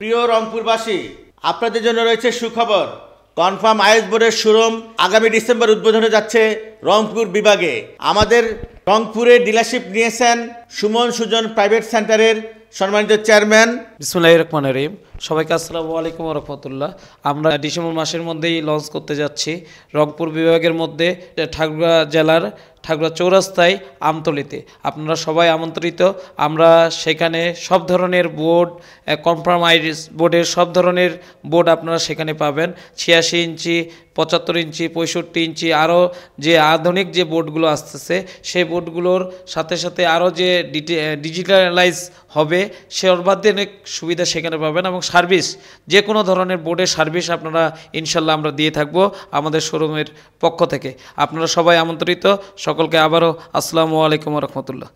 প্রিয় রংপুরবাসী, আপনাদের জন্য রয়েছে সুখবর। কনফার্ম আইএস বোর্ডের শোরুম আগামী ডিসেম্বর উদ্বোধনে যাচ্ছে রংপুর বিভাগে। আমাদের রংপুরে ডিলারশিপ নিয়েছেন সুমন সুজন প্রাইভেট সেন্টারের সম্মানিত চেয়ারম্যান। বিসমিল্লাহির রহমানির রহিম। সবাইকে আসসালামু আলাইকুম ওয়া রাহমাতুল্লাহ। আমরা ডিসেম্বর মাসের মধ্যেই লঞ্চ করতে যাচ্ছি রংপুর বিভাগের মধ্যে ঠাকুরগাঁ জেলার ঠাকুরগাঁ চৌরাস্তায় আমতলিতে। আপনারা সবাই আমন্ত্রিত। আমরা সেখানে সব ধরনের বোর্ড, কনফার্ম আইএস বোর্ডের সব ধরনের বোর্ড আপনারা সেখানে পাবেন। 86 ইঞ্চি, 75 ইঞ্চি, 65 ইঞ্চি, আরও যে আধুনিক যে বোর্ডগুলো আসতেছে সেই বোর্ডগুলোর সাথে সাথে আরও যে ডিজিটালাইজ হবে সে অত্যাধুনিক সুবিধা সেখানে পাবেন। এবং সার্ভিস, যে কোনো ধরনের বোর্ডের সার্ভিস আপনারা ইনশাল্লাহ আমরা দিয়ে থাকবো আমাদের শোরুমের পক্ষ থেকে। আপনারা সবাই আমন্ত্রিত। সকলকে আবারও আসসালামু আলাইকুম ওয়া রাহমাতুল্লাহ।